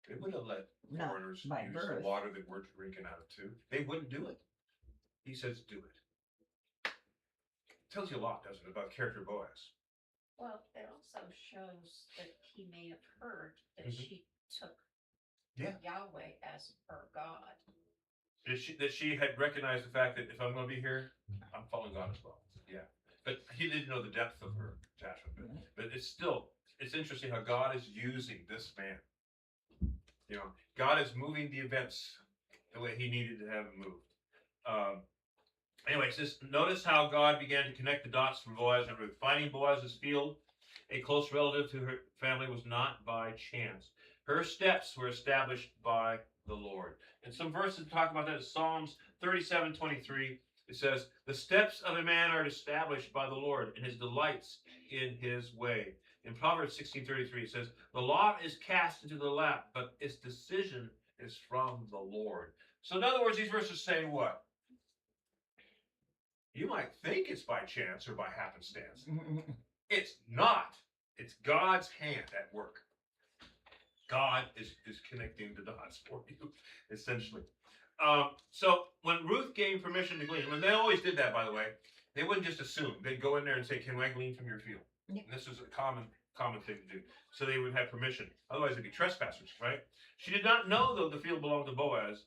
They would have let No, foreigners by use birth. the water that we're drinking out of too. They wouldn't do it. He says, do it. Tells you a lot, doesn't it, about the character of Boaz? Well, it also shows that he may have heard that Mhm. she took Yeah. Yahweh as her God. That she had recognized the fact that if I'm going to be here, I'm following God as well. Yeah. But he didn't know the depth of her attachment. But it's interesting how God is using this man. You know, God is moving the events the way he needed to have them moved. Anyway, notice how God began to connect the dots from Boaz and Ruth. Finding Boaz's field, a close relative to her family, was not by chance. Her steps were established by the Lord. And some verses talk about that in Psalms 37:23. It says, the steps of a man are established by the Lord, and his delights in his way. In Proverbs 16:33, it says, the law is cast into the lap, but its decision is from the Lord. So in other words, these verses say what? You might think it's by chance or by happenstance. It's not. It's God's hand at work. God is connecting the dots for you, essentially. So when Ruth gave permission to glean, when they always did that, by the way, they wouldn't just assume. They'd go in there and say, "Can I glean from your field?" Yeah. And this was a common thing to do. So they would have permission. Otherwise, they'd be trespassers, right? She did not know, though, the field belonged to Boaz.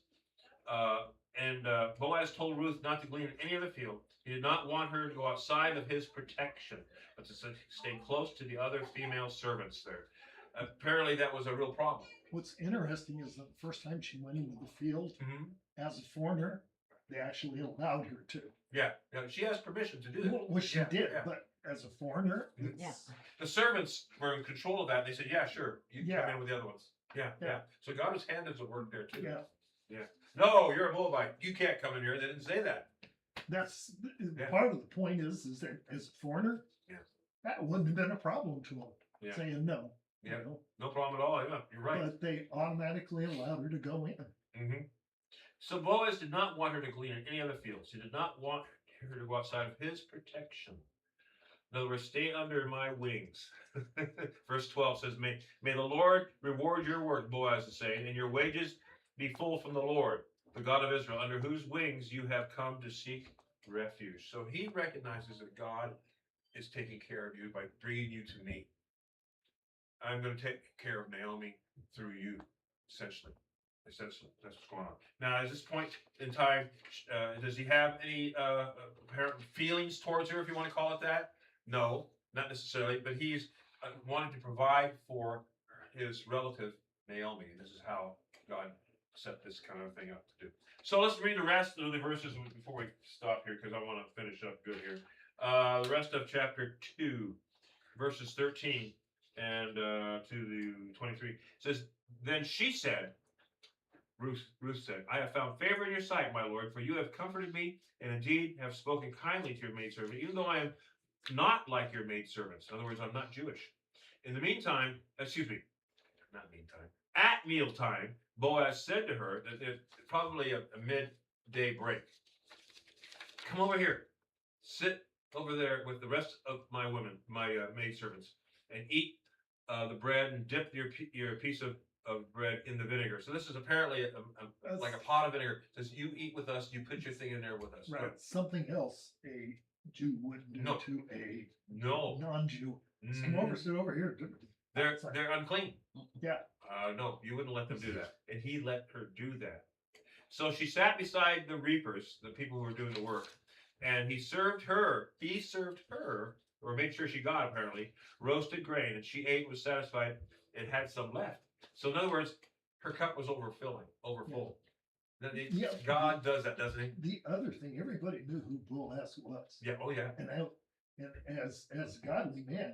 And Boaz told Ruth not to glean in any other field. He did not want her to go outside of his protection, but to stay close to the other female servants there. Apparently, that was a real problem. What's interesting is that the first time she went into the field as a foreigner, they actually allowed her to. Yeah, she has permission to do that. Well, she Yeah, did, yeah. but as a foreigner, Yeah. The servants were in control of that. They said, "Yeah, sure, you can come Yeah. in with the other ones." Yeah. Yeah. So God's hand is at work there too. yeah, No, you're a Moabite. You can't come in here. They didn't say that. that's Yeah. part of the point is that as a foreigner, Yeah. that wouldn't have been a problem to them Yeah. saying no. Yeah. You know? No problem at all. Yeah, you're right. But they automatically allowed her to go in. So Boaz did not want her to glean in any other fields. He did not want her to go outside of his protection. In other words, stay under my wings. Verse 12 says, may the Lord reward your work, Boaz is saying, and your wages be full from the Lord, the God of Israel, under whose wings you have come to seek refuge. So he recognizes that God is taking care of you by bringing you to me. I'm going to take care of Naomi through you, essentially. Essentially, that's what's going on. Now, at this point in time, does he have any apparent feelings towards her, if you want to call it that? No, not necessarily, but he's wanting to provide for his relative, Naomi, and this is how God set this kind of thing up to do. So let's read the rest of the verses before we stop here, because I want to finish up good here. The rest of chapter 2, verses 13 and to the 23, says, Then she said, Ruth said, I have found favor in your sight, my lord, for you have comforted me, and indeed have spoken kindly to your maidservant, even though I am not like your maidservants. In other words, I'm not Jewish. In the meantime, at mealtime, Boaz said to her that it's probably a midday break. Come over here, sit over there with the rest of my women, my maidservants, and eat the bread and dip your piece of bread in the vinegar. So this is apparently like a pot of vinegar. It says, you eat with us, you put your thing in there with us. Right. Good. Something else a Jew wouldn't do No. to a No. non-Jew. Come over, sit over here. They're unclean. Yeah. No, you wouldn't let them do that. And he let her do that. So she sat beside the reapers, the people who were doing the work, and he served her, or made sure she got apparently, roasted grain, and she ate, was satisfied, and had some left. So in other words, her cup was overfull. Yeah. God does that, doesn't he? The other thing, everybody knew who Boaz was. Yeah, oh yeah. And as a godly man,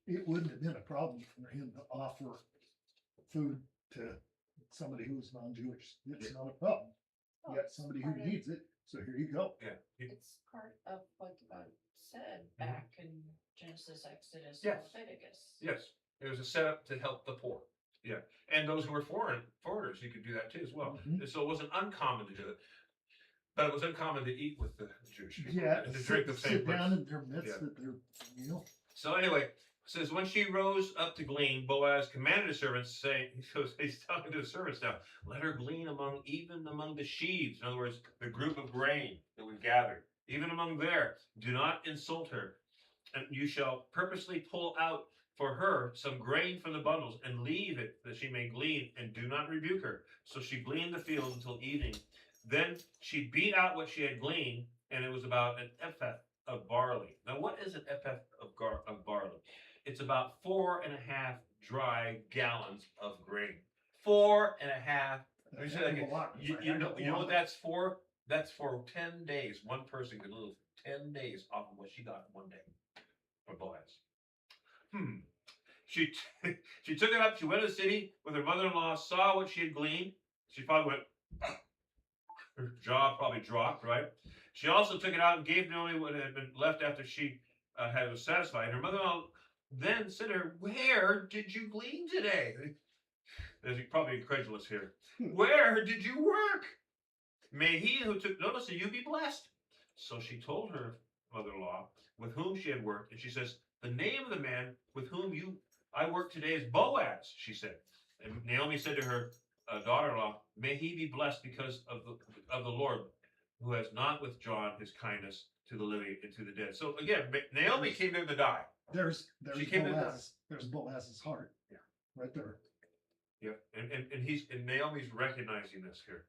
it wouldn't have been a problem for him to offer food to somebody who was non-Jewish. It's not a problem. You got somebody who needs it, so here you go. Yeah. It's part of what God said back in Genesis, Exodus, Yes. Leviticus. Yes. It was a setup to help the poor. Yeah. And those who were foreigners, you could do that too as well. Mhm. And so it wasn't uncommon to do it. But it was uncommon to eat with the Jewish people. Yeah, And to drink the same sit down place. in their midst Yeah. at their meal. So anyway, it says, when she rose up to glean, Boaz commanded his servants, saying, he's talking to the servants now, let her glean even among the sheaves. In other words, the group of grain that we've gathered. Even among there, do not insult her. And you shall purposely pull out for her some grain from the bundles and leave it that she may glean, and do not rebuke her. So she gleaned the field until evening. Then she beat out what she had gleaned, and it was about an ephah of barley. Now, what is an ephah of barley? It's about 4.5 dry gallons of grain. 4.5. Let me say that again. You know what that's for? That's for 10 days. One person could live 10 days off of what she got in one day for Boaz. She took it up. She went to the city with her mother-in-law, saw what she had gleaned. She probably went, her jaw probably dropped, right? She also took it out and gave Naomi what had been left after she was satisfied. Her mother-in-law then said to her, where did you glean today? There's probably incredulous here. Where did you work? May he who took notice of you be blessed. So she told her mother-in-law with whom she had worked, and she says, "The name of the man with whom I work today is Boaz," she said. And Naomi said to her daughter-in-law, "May he be blessed because of the Lord, who has not withdrawn his kindness to the living and to the dead." So again, Naomi came there to die. There's She came to Boaz. There's Boaz's heart. Yeah. Right there. Yeah, and Naomi's recognizing this here.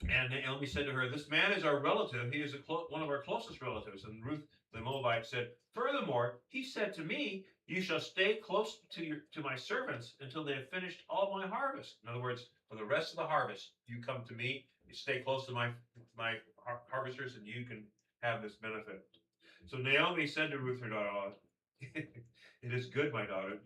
And Naomi said to her, "This man is our relative. He is one of our closest relatives." And Ruth the Moabite said, "Furthermore, he said to me, 'You shall stay close to my servants until they have finished all my harvest.'" In other words, for the rest of the harvest, you come to me, you stay close to my harvesters, and you can have this benefit. So Naomi said to Ruth her daughter-in-law, "It is good, my daughter,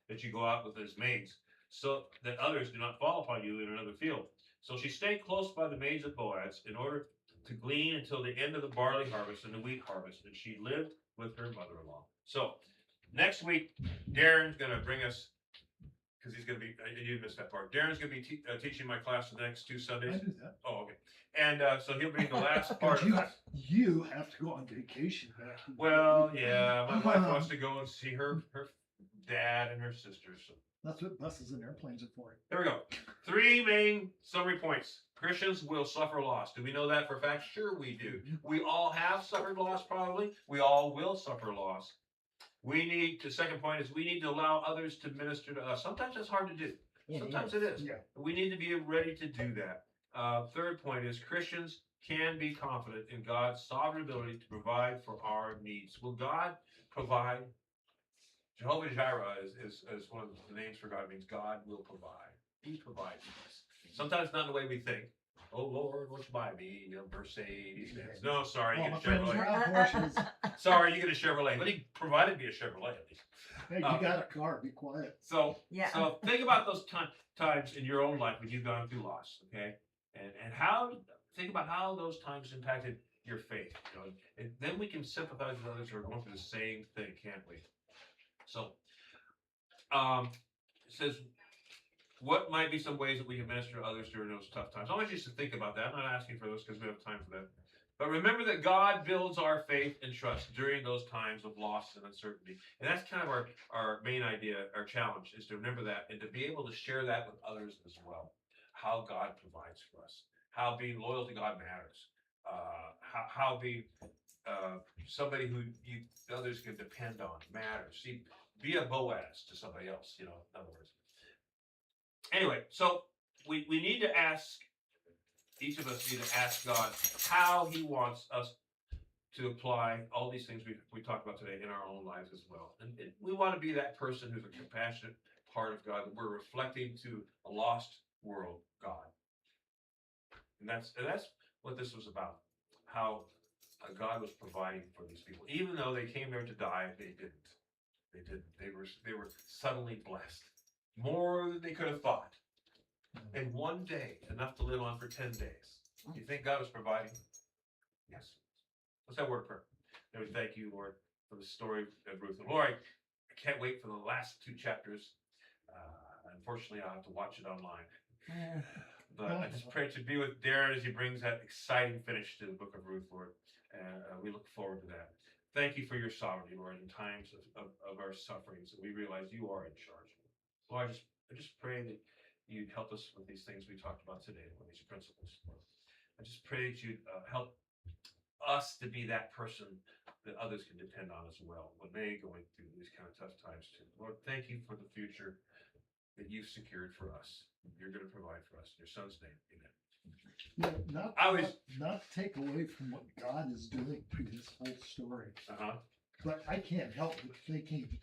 that you go out with his maids, so that others do not fall upon you in another field." So she stayed close by the maids of Boaz in order to glean until the end of the barley harvest and the wheat harvest, and she lived with her mother-in-law. So next week, Darren's going to bring us, because he's going to be, you missed that part. Darren's going to be teaching my class the next 2 I Sundays. do that. Oh, okay. And so he'll bring the last part But of this. you have to go on vacation back. Well, yeah, my wife wants to go and see her dad and her sisters. So. That's what buses and airplanes are for. There we go. 3 main summary points. Christians will suffer loss. Do we know that for a fact? Sure we do. We all have suffered loss probably. We all will suffer loss. The second point is we need to allow others to minister to us. Sometimes it's hard to do. Sometimes it is. Yeah. We need to be ready to do that. Third point is Christians can be confident in God's sovereign ability to provide for our needs. Will God provide? Jehovah Jireh is one of the names for God. It means God will provide. He provides for us. Sometimes not in the way we think. "Oh Lord, what's buy me a Mercedes Benz?" No, sorry, you Well, my get a friends Chevrolet. drive Porsches. Sorry, you get a Chevrolet. But he provided me a Chevrolet at least. Hey, you got a car. Be quiet. So Yeah. So think about those times in your own life when you've gone through loss, okay? And think about how those times impacted your faith. You know, and then we can sympathize with others who are going through the same thing, can't we? So, it says, what might be some ways that we can minister to others during those tough times? I want you to think about that. I'm not asking for those because we have time for that. But remember that God builds our faith and trust during those times of loss and uncertainty. And that's kind of our main idea, our challenge, is to remember that and to be able to share that with others as well. How God provides for us. How being loyal to God matters. How being somebody who others can depend on matters. See, be a Boaz to somebody else, in other words. Anyway, so we need to ask, each of us need to ask God how he wants us to apply all these things we talked about today in our own lives as well. And we want to be that person who's a compassionate part of God, that we're reflecting to a lost world God. And that's what this was about, how God was providing for these people. Even though they came there to die, they didn't. They were suddenly blessed. More than they could have thought. In one day, enough to live on for 10 days. Do you think God was providing? Yes. Let's have a word of prayer. And we thank you, Lord, for the story of Ruth. And Lord, I can't wait for the last 2 chapters. Unfortunately, I'll have to watch it online. But I just pray to be with Darren as he brings that exciting finish to the book of Ruth, Lord. And we look forward to that. Thank you for your sovereignty, Lord, in times of our sufferings, that we realize you are in charge. Lord, I just pray that you'd help us with these things we talked about today, with these principles. Lord. I just pray that you'd help us to be that person that others can depend on as well when they're going through these kind of tough times too. Lord, thank you for the future that you've secured for us. You're going to provide for us. In your son's name, amen. Yeah, not to take away from what God is doing through this whole story. But I can't help but thinking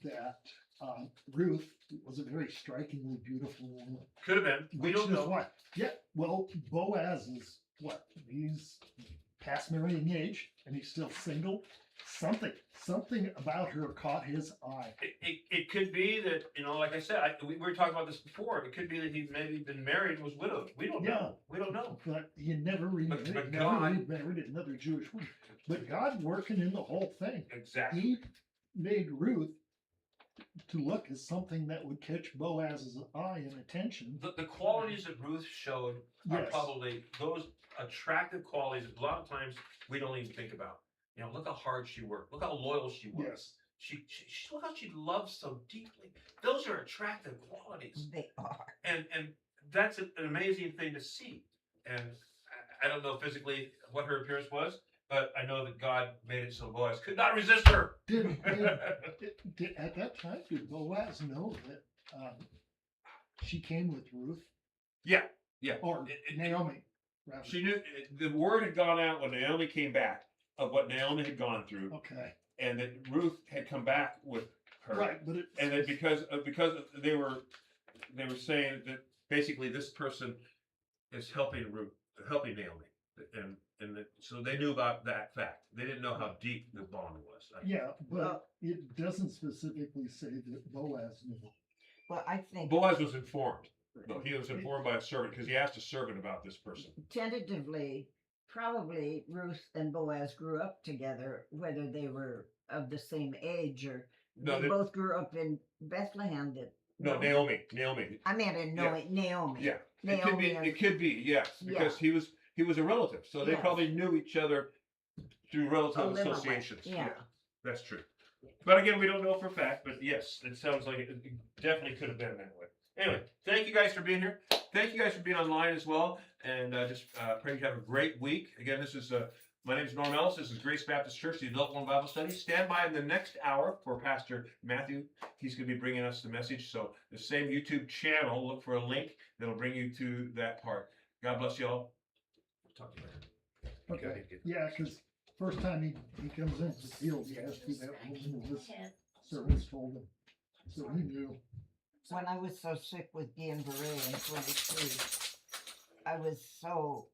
that Ruth was a very strikingly beautiful woman. Could have been. We don't know. What? Yeah, well, Boaz is what? He's past marrying age and he's still single. Something about her caught his eye. It could be that, like I said, we were talking about this before. It could be that he maybe been married and was widowed. We don't know. We don't know. But he never remarried. But never God remarried another Jewish woman. But God working in the whole thing. Exactly. He made Ruth to look as something that would catch Boaz's eye and attention. The qualities that Ruth showed are Yes. probably those attractive qualities a lot of times we don't even think about. You know, look how hard she worked. Look how loyal she was. Yes. She look how she loves so deeply. Those are attractive qualities. They are. And that's an amazing thing to see. And I don't know physically what her appearance was, but I know that God made it so Boaz could not resist her. Did at that time, did Boaz know that she came with Ruth? Yeah. Or Naomi, rather. She knew the word had gone out when Naomi came back of what Naomi had gone through, Okay. and that Ruth had come back with her. Right, but And that because they were saying that basically this person is helping Naomi, and so they knew about that fact. They didn't know how deep the bond was. yeah, but Well- it doesn't specifically say that Boaz knew. Well, I think Boaz was informed. No, he was informed by a servant because he asked a servant about this person. tentatively, probably Ruth and Boaz grew up together, whether they were of the same age or No, they both grew up in Bethlehem. Naomi. I meant in Naomi. Yeah, Naomi. it could be, yes, because he was a relative, so they Yes. probably knew each other through relative A little bit, associations. yeah. That's true. But again, we don't know for a fact, but yes, it sounds like it definitely could have been that way. Anyway, thank you guys for being here. Thank you guys for being online as well, and just pray you have a great week. Again, this is my name is Norm Ellis. This is Grace Baptist Church, the Adult One Bible Study. Stand by in the next hour for Pastor Matthew. He's going to be bringing us the message. So the same YouTube channel, look for a link that'll bring you to that part. God bless you all. Talk to you later. Okay. Yeah, because first time he comes into the field, he has to do that woman with servants told him. So he knew. When I was so sick with Guillain-Barré in 23, I was so